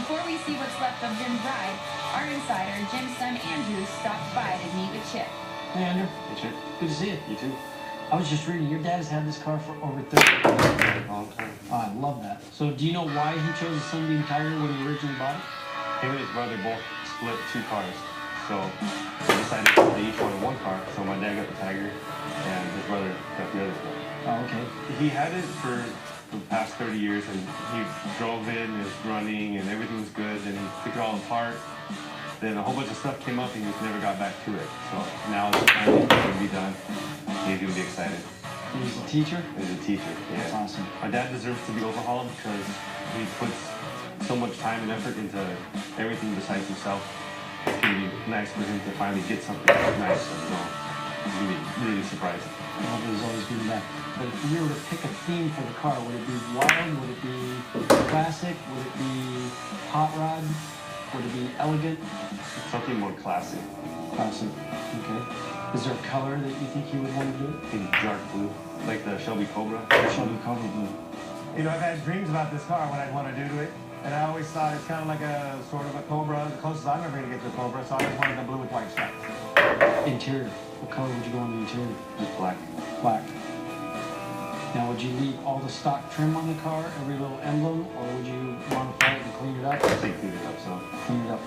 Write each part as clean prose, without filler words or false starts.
before we see what's left of Jim's ride, our insider, Jim's son Andrew, stopped by to meet with Chip. Hey, Andrew. Hey, Chip. Good to see you. You too. I was just reading, your dad's had this car for over 30 years. Long time. Oh, I love that. So do you know why he chose a Sunbeam Tiger when he originally bought it? Him and his brother both split 2 cars. So they decided they each wanted 1 car. So my dad got the Tiger and his brother got the other one. Oh, okay. He had it for the past 30 years and he drove it and it was running and everything was good. Then he took it all apart. Then a whole bunch of stuff came up and he just never got back to it. So now it's finally going to be done. He's going to be excited. He's a teacher? He's a teacher, yeah. That's awesome. My dad deserves to be overhauled because he puts so much time and effort into everything besides himself. It's going to be nice for him to finally get something nice. And, really, really surprising. Well, there's always been that. But if you were to pick a theme for the car, would it be wild? Would it be classic? Would it be hot rod? Would it be elegant? Something more classic. Classic. Okay. Is there a color that you think you would want to do? In dark blue, like the Shelby Cobra. Shelby Cobra blue. You know, I've had dreams about this car, what I'd want to do to it. And I always thought it's kind of like a sort of a Cobra, the closest I'm ever going to get to a Cobra, so I always wanted the blue with white stripes. Interior. What color would you go on the interior? Just black. Black. Now, would you leave all the stock trim on the car, every little emblem, or would you modify it and clean it up? They cleaned it up, so. Clean it up.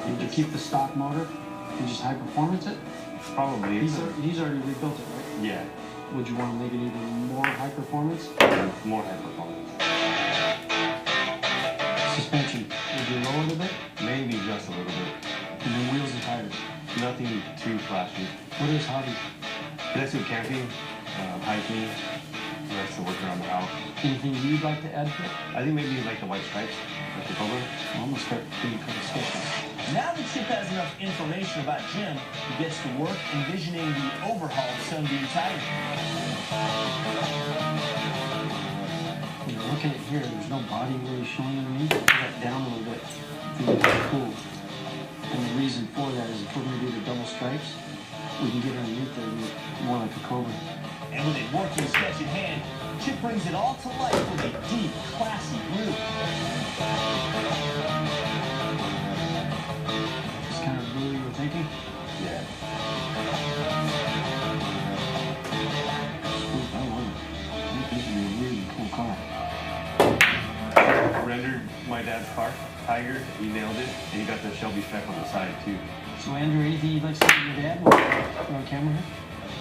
Would you keep the stock motor and just high performance it? Probably. He's already rebuilt it, right? Yeah. Would you want to make it even more high performance? More high performance. Suspension. Would you lower it a bit? Maybe just a little bit. And then wheels and tires. Nothing too flashy. What is hobby? He likes to do camping, hiking. He likes to work around the house. Anything you'd like to add to it? I think maybe like the white stripes, like the Cobra. Well, I'm going to start doing a couple sketches. Now that Chip has enough information about Jim, he gets to work envisioning the overhauled Sunbeam Tiger. You know, looking at here, there's no body really showing underneath. Put that down a little bit. I think it's cool. And the reason for that is if we're going to do the double stripes, we can get underneath there and look more like a Cobra. And with a working sketch in hand, Chip brings it all to life with a deep, classy blue. This kind of blue you were thinking? Yeah. Sweet, I love it. I think this would be a really cool car. Rendered my dad's car, Tiger. He nailed it, and he got the Shelby stripe on the side too. So Andrew, anything you'd like to say to your dad while we're on camera here?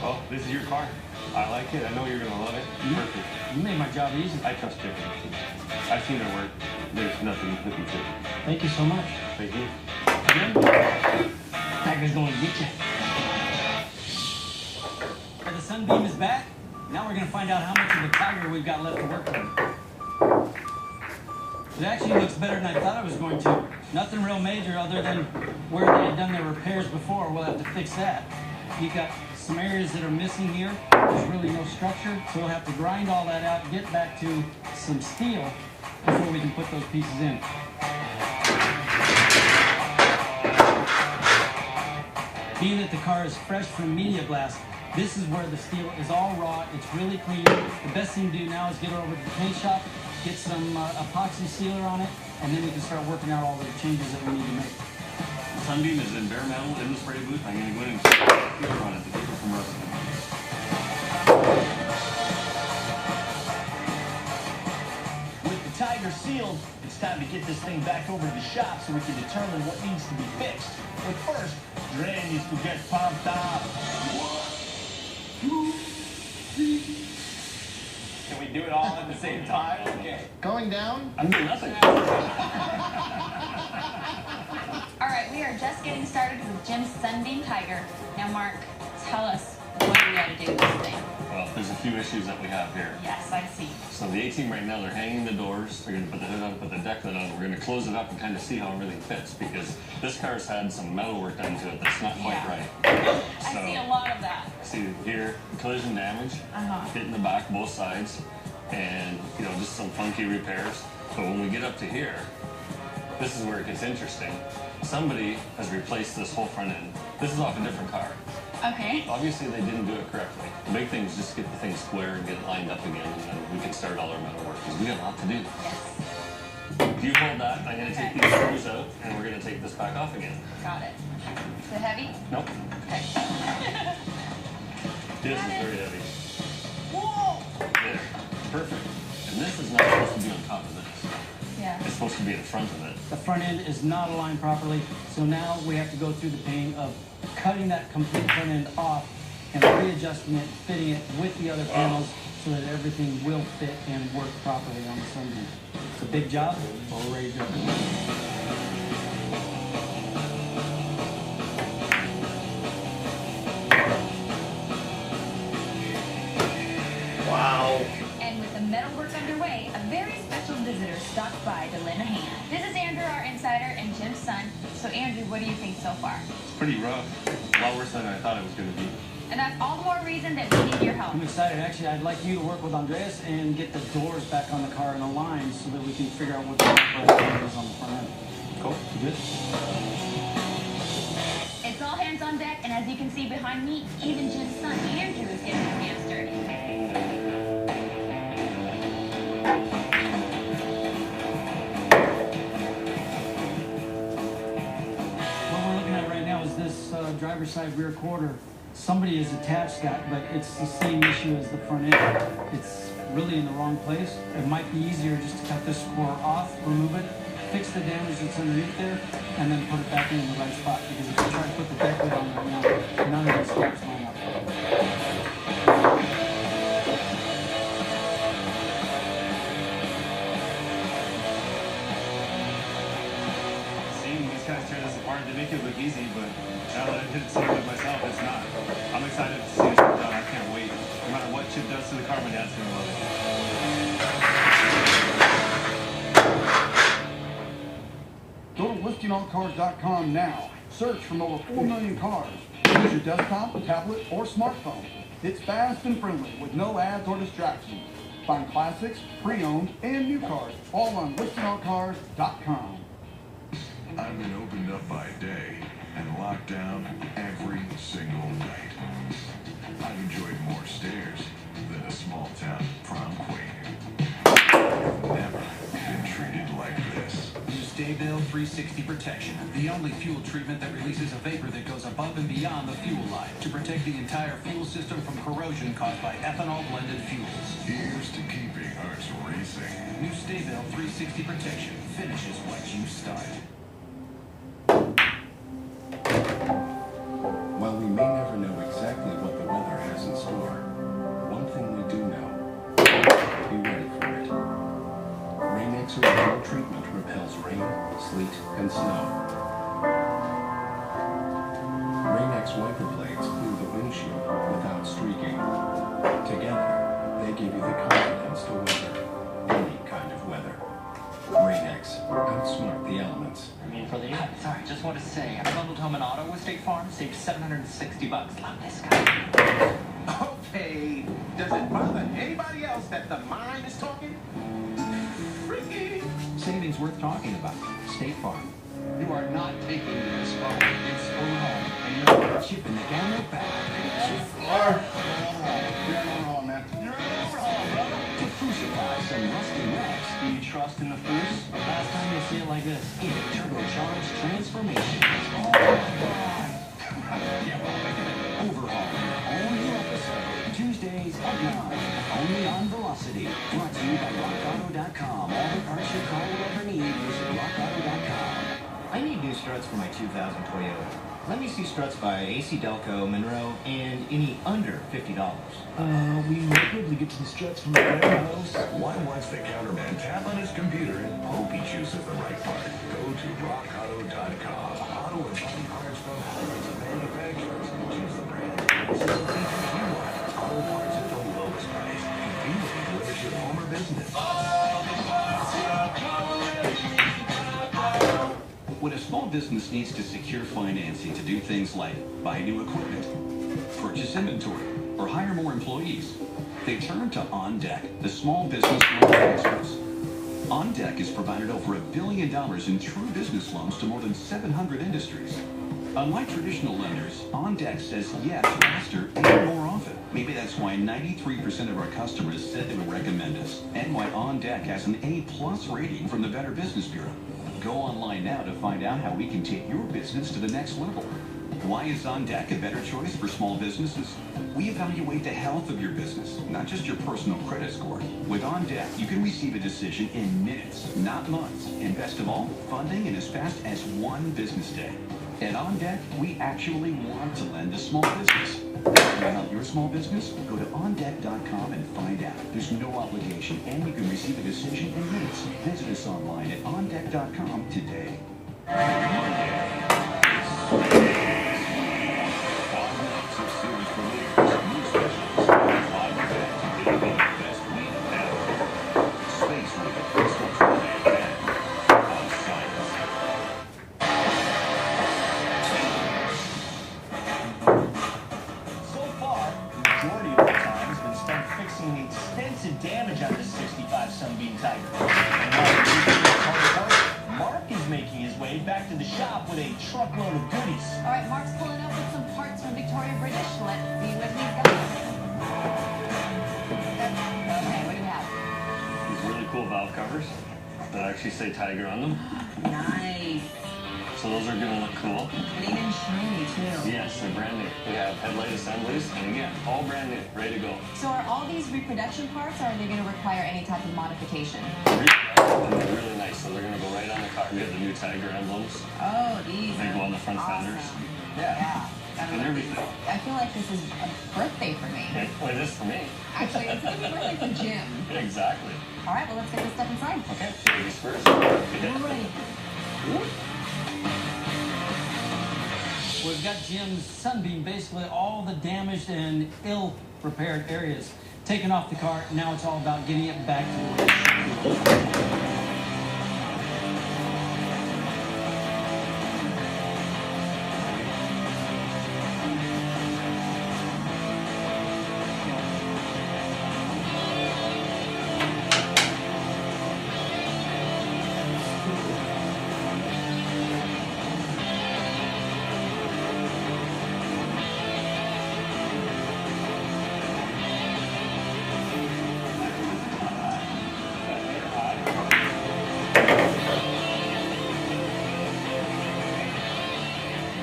Well, this is your car. I like it. I know you're gonna love it. Perfect. You made my job easy. I trust Chip. I've seen her work. There's nothing to be said. Thank you so much. Thank you. Tiger's going to get you. The Sunbeam is back. Now we're going to find out how much of the Tiger we've got left to work on. It actually looks better than I thought it was going to. Nothing real major other than where they had done their repairs before. We'll have to fix that. You've got some areas that are missing here. There's really no structure, so we'll have to grind all that out, get back to some steel before we can put those pieces in. Being that the car is fresh from media blast, this is where the steel is all raw. It's really clean. The best thing to do now is get it over to the paint shop, get some epoxy sealer on it, and then we can start working out all the changes that we need to make. Sunbeam is in bare metal in the spray booth. I'm going to go in and sticker on it to keep it from rusting. With the Tiger sealed, it's time to get this thing back over to the shop so we can determine what needs to be fixed. But first, Dre needs to get pumped up. 1, 2, 3. Can we do it all at the same time? Okay. Going down? I'm doing nothing. All right, we are just getting started with Jim's Sunbeam Tiger. Now, Mark, tell us what we got to do with this thing. Well, there's a few issues that we have here. Yes, I see. So the A-Team right now, they're hanging the doors. They're going to put the hood on, put the deck lid on. We're going to close it up and kind of see how everything fits because this car's had some metal work done to it that's not quite right. I see a lot of that. See here, collision damage, hit in the back, both sides, and you know, just some funky repairs. But when we get up to here, this is where it gets interesting. Somebody has replaced this whole front end. This is off a different car. Okay. Obviously, they didn't do it correctly. The big thing is just get the thing square and get it lined up again, and then we can start all our metal work because we got a lot to do. Yes. You hold that. I'm going to take these screws out, and we're going to take this back off again. Got it. Is it heavy? Nope. Okay. This is very heavy. Whoa! There. Perfect. And this is not supposed to be on top of this. Yeah. It's supposed to be in front of it. The front end is not aligned properly, so now we have to go through the pain of cutting that complete front end off and readjusting it, fitting it with the other panels so that everything will fit and work properly on the sunroof. It's a big job, but we're ready to go. Wow. And with the metalwork underway, a very special visitor stopped by to lend a hand. This is Andrew, our insider, and Jim's son. So Andrew, what do you think so far? It's pretty rough. A lot worse than I thought it was going to be. And that's all the more reason that we need your help. I'm excited. Actually, I'd like you to work with Andreas and get the doors back on the car in a line so that we can figure out what the operating is on the front end. Cool. You good? It's all hands on deck, and as you can see behind me, even Jim's son, Andrew, is getting his hands dirty. What we're looking at right now is this driver's side rear quarter. Somebody has attached that, but it's the same issue as the front end. It's really in the wrong place. It might be easier just to cut this core off, remove it, fix the damage that's underneath there, and then put it back in the right spot. Because if you try to put the deck lid on right now, none of these steps line up. Seeing these guys tear this apart, they make it look easy, but now that I did see it myself, it's not. I'm excited to see this done. I can't wait. No matter what Chip does to the car, my dad's gonna love it. Go to listingoncars.com now. Search from over 4 million cars. Use your desktop, tablet, or smartphone. It's fast and friendly with no ads or distractions. Find classics, pre-owned, and new cars all on listingoncars.com. I've been opened up by day and locked down every single night. I've enjoyed more stairs than a small town prom queen. I've never been treated like this. New Staybill 360 Protection, the only fuel treatment that releases a vapor that goes above and beyond the fuel line to protect the entire fuel system from corrosion caused by ethanol-blended fuels. Here's to keeping hearts racing. New Staybill 360 Protection finishes what you start. While we may never know exactly what the weather has in store, one thing we do know: be ready for it. Rain-X original treatment repels rain, sleet, and snow. Rain-X wiper blades clear the windshield without streaking. Together, they give you the confidence to weather any kind of weather. Rain-X, outsmart the elements. Sorry, just want to say, I bundled home an auto with State Farm, saved $760. Love this guy. Okay, does it bother anybody else that the mind is talking? Freaky. Savings worth talking about. State Farm. You are not taking this home. It's going home. And you're chipping the camera back. You're wrong, man. You're wrong, brother. To crucify some rusty wrecks. Do you trust in the force? Last time you see it like this. In a turbocharged transformation. Yeah, well, wait a minute. Overhaul. All new episode. Tuesdays at 9. Only on Velocity. Brought to you by RockAuto.com. All the parts your car will ever need. Visit RockAuto.com. I need new struts for my 2000 Toyota. Let me see struts by AC Delco, Monroe, and any under $50. We might be able to get some struts from the warehouse. Why watch the counterman tap on his computer and hope he chooses the right part? Go to rockauto.com. Auto and body parts from hundreds of manufacturers. Choose the brand. Choose the features you want. Auto parts at the lowest price. Conveniently delivers your home or business. When a small business needs to secure financing to do things like buy new equipment, purchase inventory, or hire more employees, they turn to OnDeck, the small business loan experts. OnDeck has provided over $1 billion in true business loans to more than 700 industries. Unlike traditional lenders, OnDeck says yes faster and more often. Maybe that's why 93% of our customers said they would recommend us, and why On Deck has an A+ rating from the Better Business Bureau. Go online now to find out how we can take your business to the next level. Why is On Deck a better choice for small businesses? We evaluate the health of your business, not just your personal credit score. With On Deck, you can receive a decision in minutes, not months. And best of all, funding in as fast as 1 business day. At On Deck, we actually want to lend to small business. Want to help your small business? Go to ondeck.com and find out. There's no obligation, and you can receive a decision in minutes. Visit us online at ondeck.com today. Extensive damage on this 65 Sunbeam Tiger. And while Mark is making his way back to the shop with a truckload of goodies. All right, Mark's pulling up with some parts from Victoria British. Let's see what he's got. Okay, what do you have? These really cool valve covers that actually say Tiger on them. Nice. So those are gonna look cool. And even shiny, too. Yes, they're brand new. We have headlight assemblies, and again, all brand new, ready to go. So are all these reproduction parts, or are they going to require any type of modification? And they're really nice, so they're gonna go right on the car. We have the new Tiger emblems. Oh, these They go on the front awesome. fenders. Yeah. And everything. I feel like this is a birthday for me. Well, it is for me. Actually, it's a birthday for Jim. Exactly. All right, well, let's get this stuff inside. Okay, ladies first. We're ready. We've got Jim's Sunbeam, basically all the damaged and ill-repaired areas taken off the car. Now it's all about getting it back to the way it should be.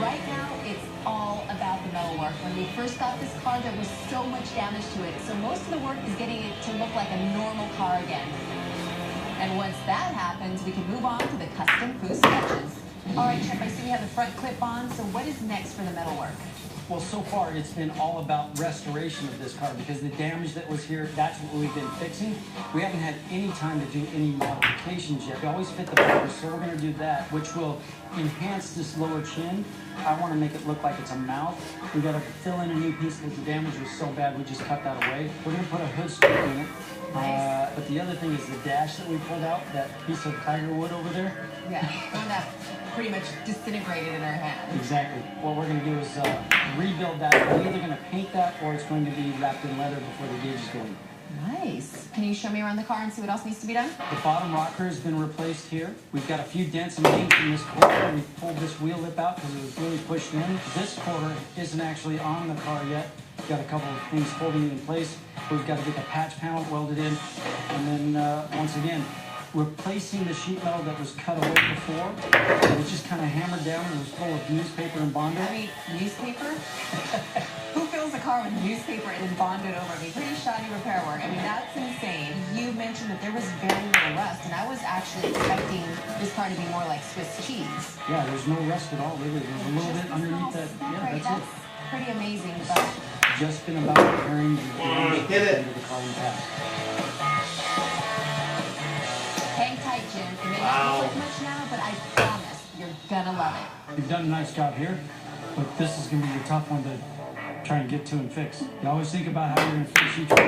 Right now, it's all about the metal work. When we first got this car, there was so much damage to it. So most of the work is getting it to look like a normal car again. And once that happens, we can move on to the custom foo sketches. All right, Chip, I see we have the front clip on. So what is next for the metal work? Well, so far it's been all about restoration of this car because the damage that was here, that's what we've been fixing. We haven't had any time to do any modifications yet. We always fit the purpose, so we're going to do that, which will enhance this lower chin. I want to make it look like it's a mouth. We got to fill in a new piece because the damage was so bad we just cut that away. We're going to put a hood strip in it. But the other thing is the dash that we pulled out, that piece of tiger wood over there. Yeah, one that pretty much disintegrated in our hand. Exactly. What we're going to do is rebuild that. We're either going to paint that or it's going to be wrapped in leather before the gauges go in. Nice. Can you show me around the car and see what else needs to be done? The bottom rocker has been replaced here. We've got a few dents and dings in this quarter. We pulled this wheel lip out because it was really pushed in. This quarter isn't actually on the car yet. We've got a couple of things holding it in place. We've got to get the patch panel welded in. And then, once again, replacing the sheet metal that was cut away before. It was just kind of hammered down. It was full of newspaper and bonder. I mean, newspaper? Who fills a car with newspaper and then bonded over? I mean, pretty shoddy repair work. I mean, that's insane. You mentioned that there was very little rust, and I was actually expecting this car to be more like Swiss cheese. Yeah, there's no rust at all, really. There's a little bit underneath that. Yeah, that's it. Pretty amazing, but Just been about repairing the damage to the car in the past. hang tight, Jim. It may not look like much now, but I promise you're gonna love it. You've done a nice job here, but this is going to be the tough one to try and get to and fix. You always think about how you're going to fix each one.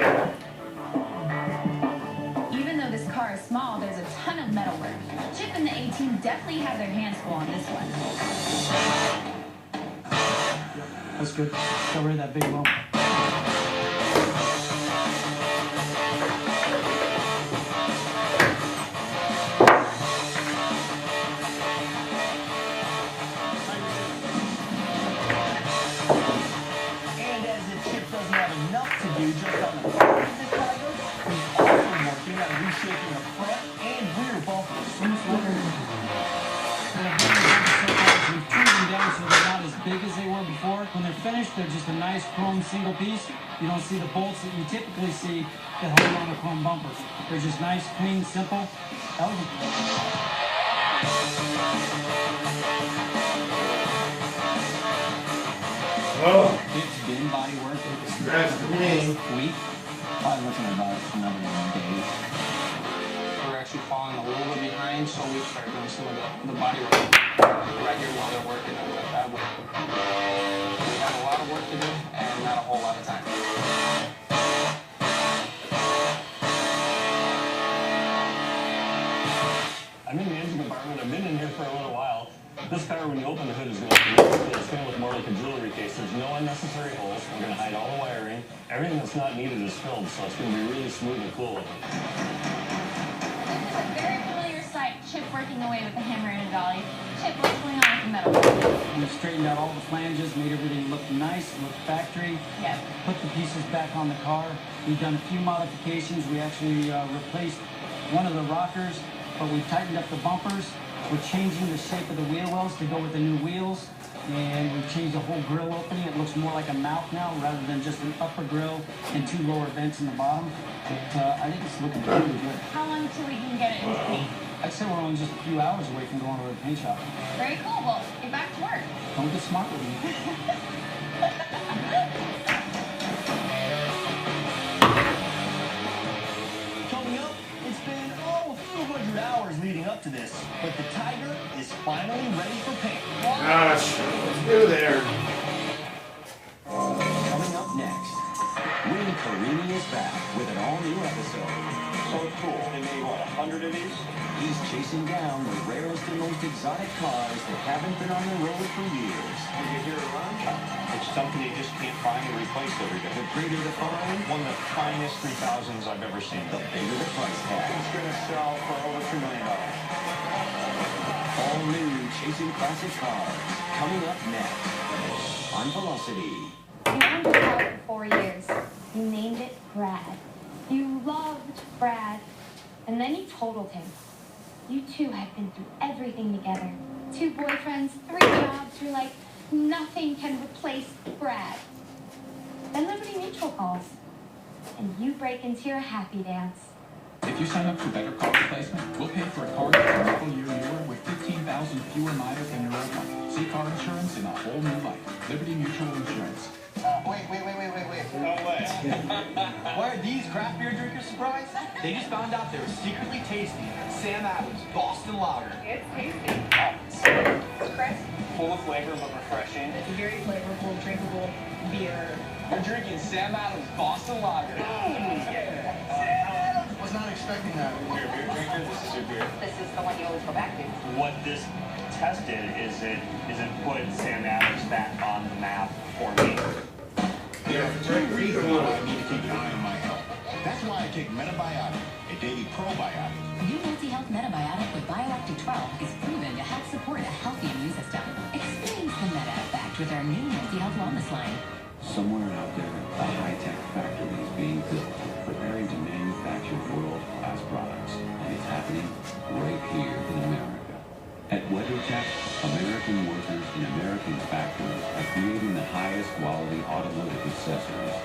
Even though this car is small, there's a ton of metal work. Chip and the A-Team definitely have their hands full on this one. That's good. Got rid of that big lump. And as if Chip doesn't have enough baseball. We've trimmed them down so they're not as big as they were before. When they're finished, they're just a nice chrome single piece. You don't see the bolts that you typically see that hold on the chrome bumpers. They're just nice, clean, simple, elegant. Oh, It's been body work. that's the name. Week. Probably looking at about another day. We're actually falling a little bit behind, so we start doing some of the body work right here while they're working on the fabric. We have a lot of work to do and not a whole lot of time. I'm in the engine compartment. I've been in here for a little while. This car, when you open the hood, is going to look more like a jewelry case. There's no unnecessary holes. I'm going to hide all the wiring. Everything that's not needed is filled, so it's going to be really smooth and cool. This is a very familiar sight. Chip working away with the hammer and a dolly. Chip, what's going on with the metal? We've straightened out all the flanges, made everything look nice, look factory. Yep. Put the pieces back on the car. We've done a few modifications. We actually replaced one of the rockers, but we tightened up the bumpers. We're changing the shape of the wheel wells to go with the new wheels. And we've changed the whole grill opening. It looks more like a mouth now rather than just an upper grill and two lower vents in the bottom. I think it's looking pretty good. How long till we can get it into paint? I'd say we're only just a few hours away from going to the paint shop. Very cool. Well, get back to work. Don't get smart with me. Coming up, it's been, a few hundred hours leading up to this, but the Tiger is finally ready for paint. Gosh, let's go there. Coming up next, Win Carini is back with an all-new episode. So cool. They made, 100 of these? He's chasing down the rarest and most exotic cars that haven't been on the road for years. Did you hear it run? It's something you just can't find or replace every day. The greater the find, One of the finest 3000s I've ever seen. the bigger the price tag. It's going to sell for over $2 million. All new Chasing Classic Cars, coming up next on Velocity. You owned a car for 4 years. You named it Brad. You loved Brad. And then you totaled him. You two have been through everything together. 2 boyfriends, 3 jobs. You're like, nothing can replace Brad. Then Liberty Mutual calls. And you break into your happy dance. If you sign up for better car replacement, we'll pay for a car that's a nickel year newer with 15,000 fewer miles than your old one. See car insurance in a whole new light. Liberty Mutual Insurance. Wait. No way. Why are these craft beer drinkers surprised? They just found out they were secretly tasting Sam Adams Boston Lager. It's tasty. It's crisp. Full of flavor but refreshing. It's a very flavorful, drinkable beer. We're drinking Sam Adams Boston Lager. Was not expecting that. You're a beer drinker, this is your beer. This is the one you always go back to. What this tested is it put Sam Adams back on the map for me. There are 2 reasons why I need to keep an eye on my health. That's why I take Metabiotic, a daily probiotic. New multi-health Metabiotic with Bioactive 12 is proven to help support a healthy immune system. Experience the Meta effect with our new multi-health wellness line. Somewhere out there, a high-tech factory is being built, preparing to manufacture world-class products. And it's happening right here in America. At WeatherTech, American workers in American factories are creating the highest quality automotive accessories,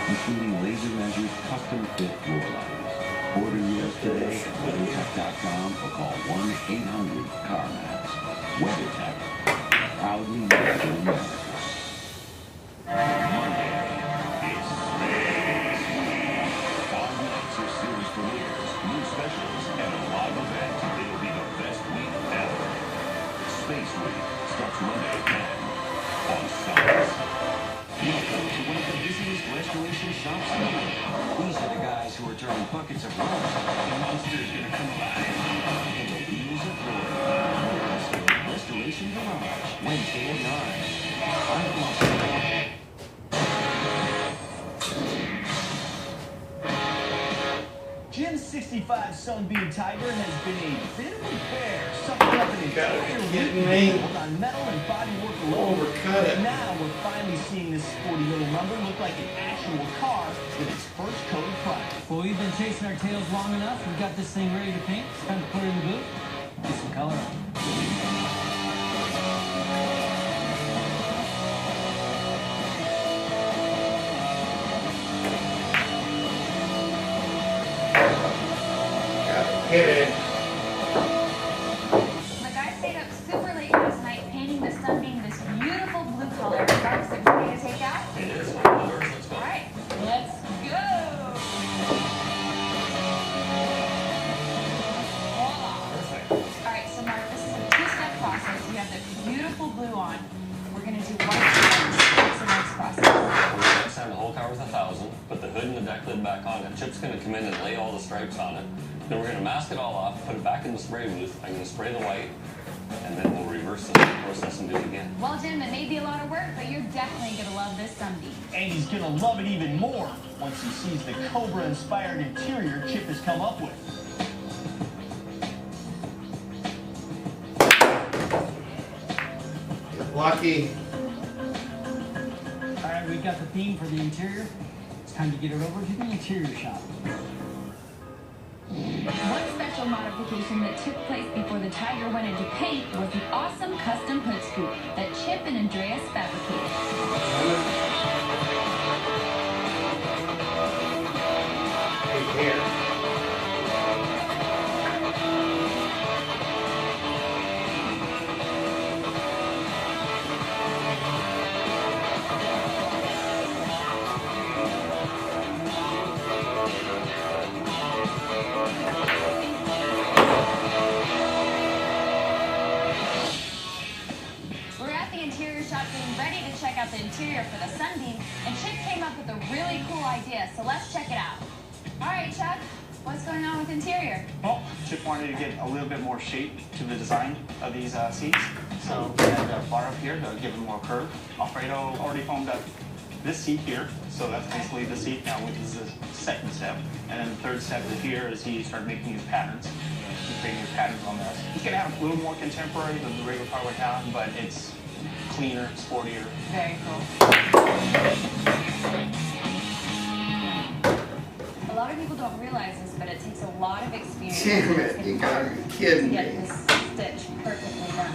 including laser-measured custom-fit floor liners. Order yours today at WeatherTech.com or call 1-800-CarMax. WeatherTech, proudly made in America. Monday is Space Week. 5 nights of series premieres, new specials, and a live event. It'll be the best week ever. Space Week starts Monday at 10 on Science. Welcome to one of the busiest restoration shops in the world. These are the guys who are turning buckets of rocks into monsters gonna come alive. And the wheels of glory. Restoration Garage, Wednesday at 9. On Velocity. Jim's 65 Sunbeam Tiger has been a bit of a bear, sucking up in You gotta be kidding me. On metal and bodywork alone. Overcut it. Now we're finally seeing this sporty little number look like an actual car with its first coat of primer. Well, we've been chasing our tails long enough. We've got this thing ready to paint. It's time to put it in the booth. Get some color on it. Hit it. The guy stayed up super late last night painting the Sunbeam this beautiful blue color. Mark, is it ready to take out? It is. Let's go. All right, let's go. Voila. Perfect. All right, so Mark, this is a two-step process. You have the beautiful blue on. We're gonna do white stripes. That's the next process. We're going to sand the whole car with 1,000, put the hood and the deck lid back on it. Chip's going to come in and lay all the stripes on it. Then we're going to mask it all off, put it back in the spray booth. I'm going to spray the white, and then we'll reverse the process and do it again. Well, Jim, it may be a lot of work, but you're definitely gonna love this Sunbeam. And he's gonna love it even more once he sees the Cobra-inspired interior Chip has come up with. Lucky. All right, we've got the theme for the interior. It's time to get it over to the interior shop. One special modification that took place before the Tiger went into paint was the awesome custom hood scoop that Chip and Andreas fabricated. Hey, here. We're at the interior shop getting ready to check out the interior for the Sunbeam, and Chip came up with a really cool idea, so let's check it out. All right, Chuck, what's going on with the interior? Well, Chip wanted to get a little bit more shape to the design of these seats. So we had a bar up here to give it more curve. Alfredo already foamed up this seat here. So that's basically the seat now, which is the second step. And then the third step is here is he started making his patterns. He's creating his patterns on this. He's gonna have a little more contemporary than the regular car would have, but it's cleaner, sportier. Very cool. A lot of people don't realize this, but it takes a lot of experience Damn it, you gotta be kidding to get me. this stitch perfectly done.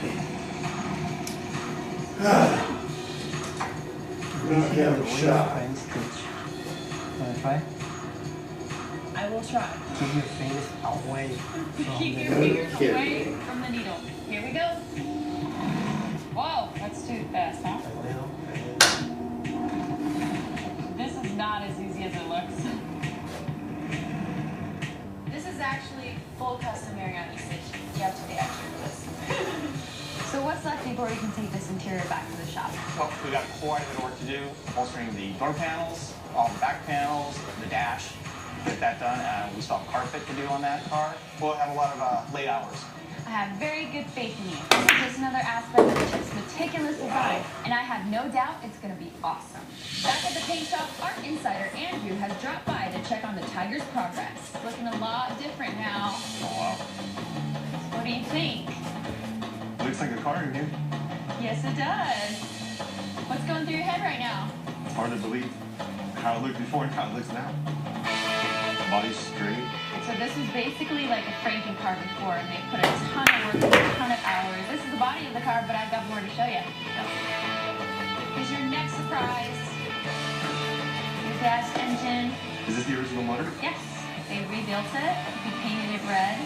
Not have a shot. Wanna try? I will try. Keep your fingers away. Keep your fingers away from the needle. Here we go. Whoa, that's too fast, huh? This is not as easy as it looks. This is actually full custom Mariana stitch. You have to be extra for this. So what's left before we can take this interior back to the shop? Well, we got quite a bit of work to do. Bolstering the door panels, all the back panels, the dash. Get that done. We still have carpet to do on that car. We'll have a lot of late hours. I have very good faith in you. This is just another aspect of Chip's meticulous design, and I have no doubt it's going to be awesome. Back at the paint shop, our insider Andrew has dropped by to check on the Tiger's progress. Looking a lot different now. Oh, wow. What do you think? Looks like a car in here. Yes, it does. What's going through your head right now? It's hard to believe how it looked before and how it looks now. Body's straight. So this was basically like a Franken car before, and they put a ton of work, a ton of hours. This is the body of the car, but I've got more to show you. Here's your next surprise. Your dad's engine. Is this the original motor? Yes, they rebuilt it. He painted it red.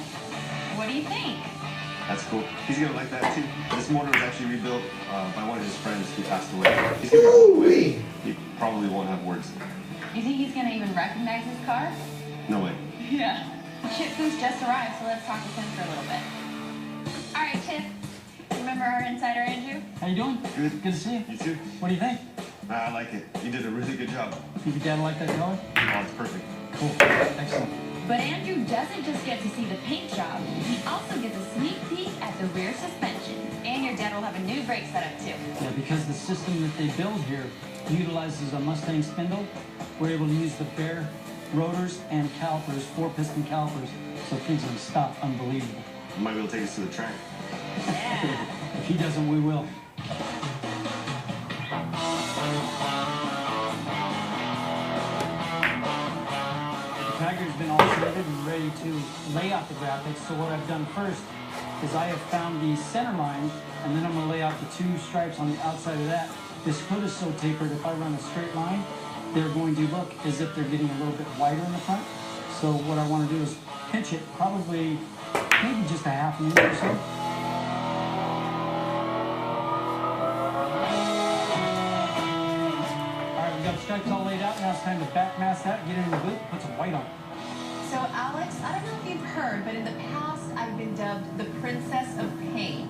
What do you think? That's cool. He's gonna like that too. This motor was actually rebuilt by one of his friends who passed away. He's gonna, he probably won't have words. You think he's gonna even recognize his car? No way. Yeah. Chip Booth just arrived, so let's talk with him for a little bit. All right, Chip. Remember our insider, Andrew? How you doing? Good. Good to see you. You too. What do you think? I like it. You did a really good job. Think your dad like that color? Oh, it's perfect. Cool. Excellent. But Andrew doesn't just get to see the paint job. He also gets a sneak peek at the rear suspension. And your dad will have a new brake setup, too. Yeah, because the system that they build here utilizes a Mustang spindle, we're able to use the bare rotors and calipers, 4-piston calipers, so things will stop unbelievable. You might be able to take us to the track. If he doesn't, we will. The Tiger's been all sorted and ready to lay out the graphics. So what I've done first is I have found the center line, and then I'm going to lay out the two stripes on the outside of that. This hood is so tapered, if I run a straight line, they're going to look as if they're getting a little bit wider in the front. So what I want to do is pinch it probably maybe just a half an inch or so. All right, we've got the stripes all laid out. Now it's time to back mask that, get it in the boot, put some white on. So Alex, I don't know if you've heard, but in the past I've been dubbed the Princess of Pain.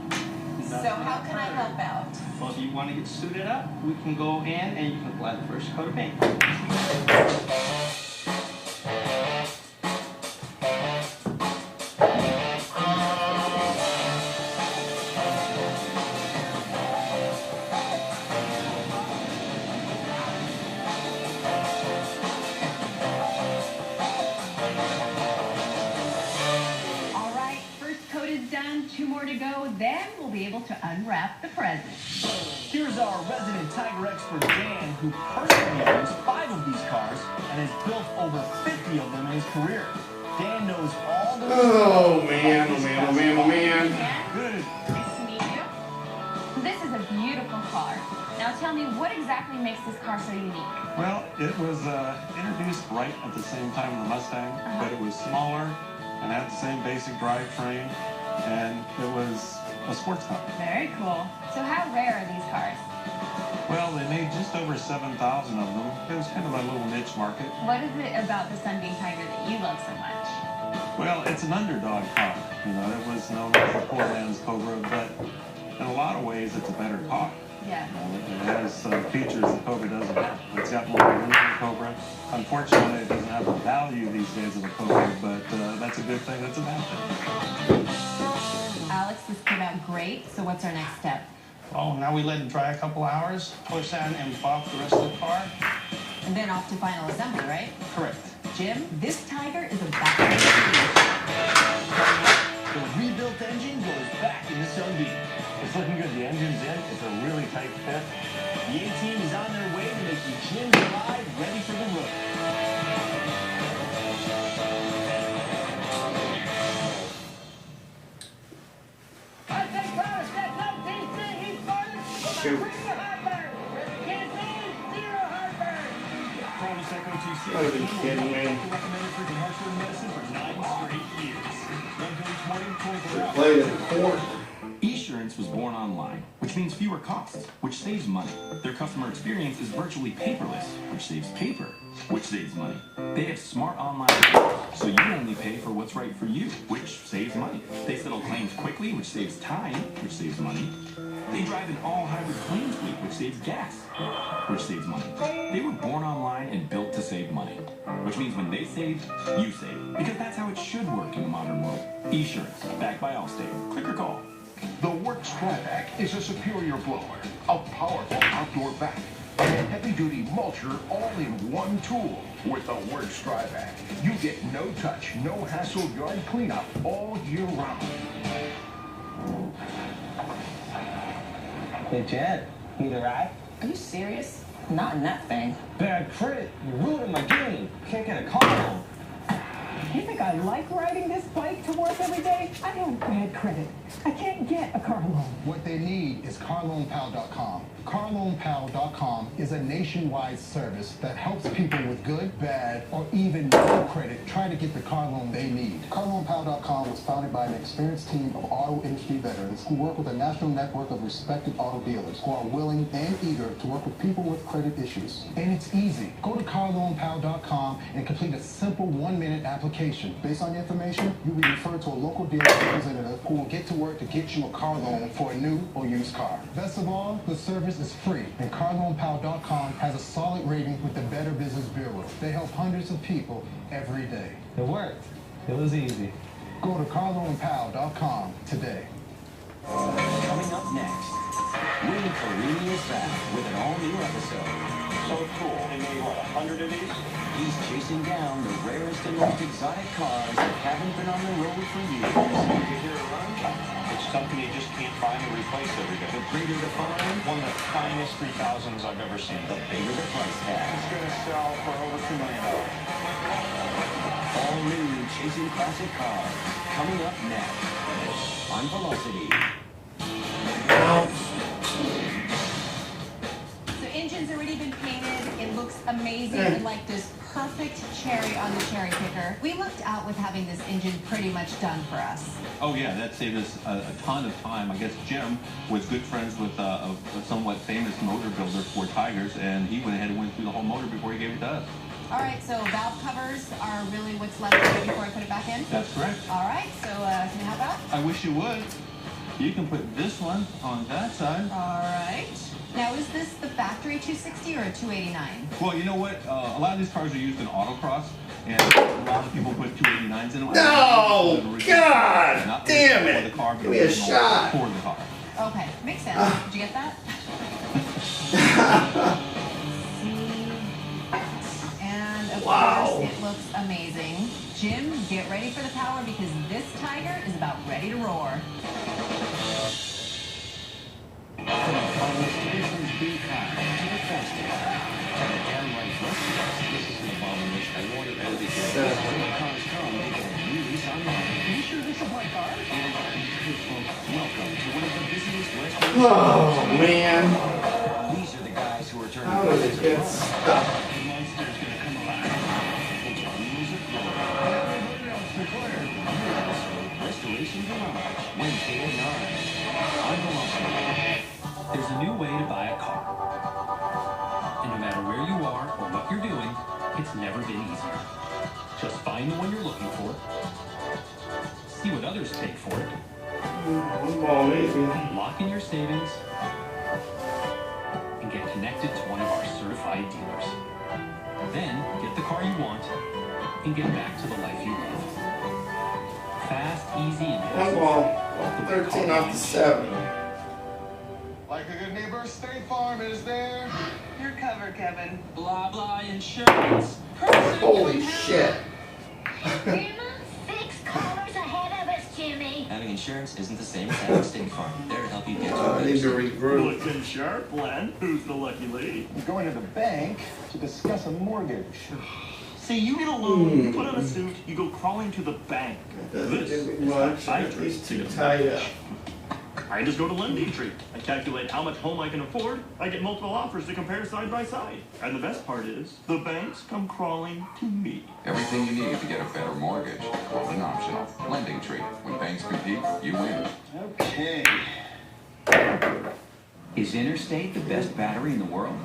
So how can I help out? Well, if you want to get suited up, we can go in and you can apply the first coat of paint. All right, first coat is done, 2 more to go, then we'll be able to unwrap the present. Here's our resident Tiger expert, Dan, who personally owns 5 of these cars and has built over 50 of them in his career. Dan knows all the... Oh, man, oh, man, oh, man, oh, man. Good. Nice to meet you. This is a beautiful car. Now tell me, what exactly makes this car so unique? Well, it was introduced right at the same time as the Mustang, but it was smaller and had the same basic drivetrain, and it was a sports car. Very cool. So how rare are these cars? Well, they made just over 7,000 of them. It was kind of a little niche market. What is it about the Sunbeam Tiger that you love so much? Well, it's an underdog car. You know, it was known as the poor man's Cobra, but in a lot of ways, it's a better car. Yeah. It has features that Cobra doesn't have. It's got more room than a Cobra. Unfortunately, it doesn't have the value these days of a Cobra, but that's a good thing. That's a bad thing. Alex, this came out great, so what's our next step? Oh, now we let it dry a couple hours, push on and pop the rest of the car. And then off to final assembly, right? Correct. Jim, this Tiger is about to be finished. The rebuilt engine goes back in the Sunbeam. It's looking good. The engine's in. It's a really tight fit. The A-Team is on their way to making Jim's ride ready for the road. Shoot. Gotta be kidding me. They played in court. Esurance was born online, which means fewer costs, which saves money. Their customer experience is virtually paperless, which saves paper, which saves money. They have smart online accounts, so you only pay for what's right for you, which saves money. They settle claims quickly, which saves time, which saves money. They drive an all-hybrid claims fleet, which saves gas, which saves money. They were born online and built to save money, which means when they save, you save. Because that's how it should work in the modern world. Esurance, backed by Allstate. Click or call. The Works Dryvac is a superior blower, a powerful outdoor vac, and a heavy-duty mulcher all in one tool. With the Works Dryvac, you get no touch, no hassle yard cleanup all year round. Hey, Chad, need a ride? Are you serious? Not in that thing. Bad credit. You're ruining my game. Can't get a car loan. You think I like riding this bike to work every day? I have bad credit. I can't get a car loan. What they need is carloanpal.com. Carloanpal.com is a nationwide service that helps people with good, bad, or even no credit try to get the car loan they need. Carloanpal.com was founded by an experienced team of auto industry veterans who work with a national network of respected auto dealers who are willing and eager to work with people with credit issues. And it's easy. Go to carloanpal.com and complete a simple 1-minute application. Based on your information, you'll be referred to a local dealer representative who will get to work to get you a car loan for a new or used car. Best of all, the service is free, and carloanpal.com has a solid rating with the Better Business Bureau. They help hundreds of people every day. It worked. It was easy. Go to carloanpal.com today. Coming up next, Winnie Carini is back with an all-new episode. So cool. They made, what, 100 of these? He's chasing down the rarest and most exotic cars that haven't been on the road for years. You hear a run? It's Something you just can't find or replace every day. The greater the find, One of the finest 3000s I've ever seen. the bigger the price tag. It's going to sell for over $2 million. All new Chasing Classic Cars. Coming up next on Velocity. So engine's already been painted. It looks amazing and like this perfect cherry on the cherry picker. We lucked out with having this engine pretty much done for us. Oh yeah, that saved us a ton of time. I guess Jim was good friends with a somewhat famous motor builder for Tigers, and he went ahead and went through the whole motor before he gave it to us. All right, so valve covers are really what's left to do before I put it back in? That's correct. All right, so can you help out? I wish you would. You can put this one on that side. All right. Now, is this the factory 260 or a 289? Well, you know what? A lot of these cars are used in autocross, and a lot of people put 289s in them. No! God! Not Damn for it! the car, but Give me a original shot. for the car. Okay, makes sense. Did you get that? And of course, it looks amazing. Jim, get ready for the power because this Tiger is about ready to roar. Oh, man. These are the guys who are turning How does it get stuck? Restoration Garage, Wednesday at 9 on Velocity. There's a new way to buy a car. And no matter where you are or what you're doing, it's never been easier. Just find the one you're looking for, see what others paid for it, lock in your savings, and get connected to one of our certified dealers. Then get the car you want and get back to the life you love. Fast, easy, and Well, 13 off the 7. Like a good neighbor, State Farm is there. You're covered, Kevin. Blah, blah, insurance. Holy shit. Grandma, 6 callers ahead of us, Jimmy. Having insurance isn't the same as having State Farm. They're to help you get to I need to regroup. Looking sharp, Len. Who's the lucky lady? I'm going to the bank to discuss a mortgage. See, you get a loan, you put on a suit, you go crawling to the bank. Doesn't give me much. At least too tied up. I just go to LendingTree. I calculate how much home I can afford. I get multiple offers to compare side by side. And the best part is, the banks come crawling to me. Everything you need to get a better mortgage wasn't optional. LendingTree. When banks compete, you win. Okay. Is Interstate the best battery in the world?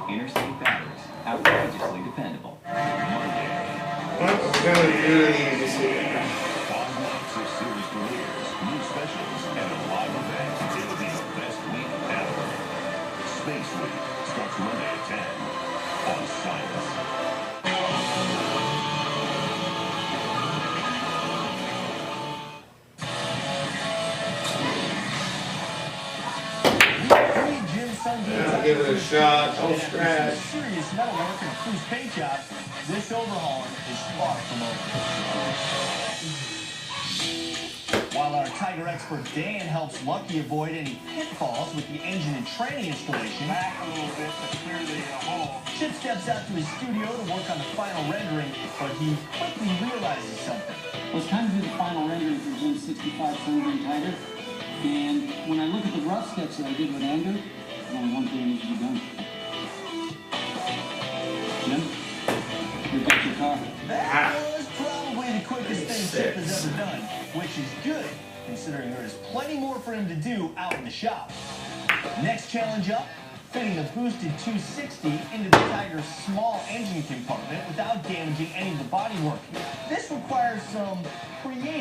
Interstate batteries, outrageously dependable. What we're gonna do these here. 5 nights of series premieres, new specials, and a live event. It'll be the best week ever. Space Week starts Monday at 10 on Science. Yeah, give it a shot. Don't scratch. Serious metal work and a cruise paint job. This overhauling is far from over. While our Tiger expert Dan helps Lucky avoid any pitfalls with the engine and tranny installation, back a little bit to clear the hole. Chip steps out to his studio to work on the final rendering, but he quickly realizes something. I was trying to do the final rendering for Jim's 65 Centimeter Tiger, and when I look at the rough sketch that I did with Andrew, only one thing needs to be done. Jim, you've got your car. That was probably the quickest thing Chip has ever done, which is good, considering there is plenty more for him to do out in the shop. Next challenge up, fitting the boosted 260 into the Tiger's small engine compartment without damaging any of the bodywork. This requires some creative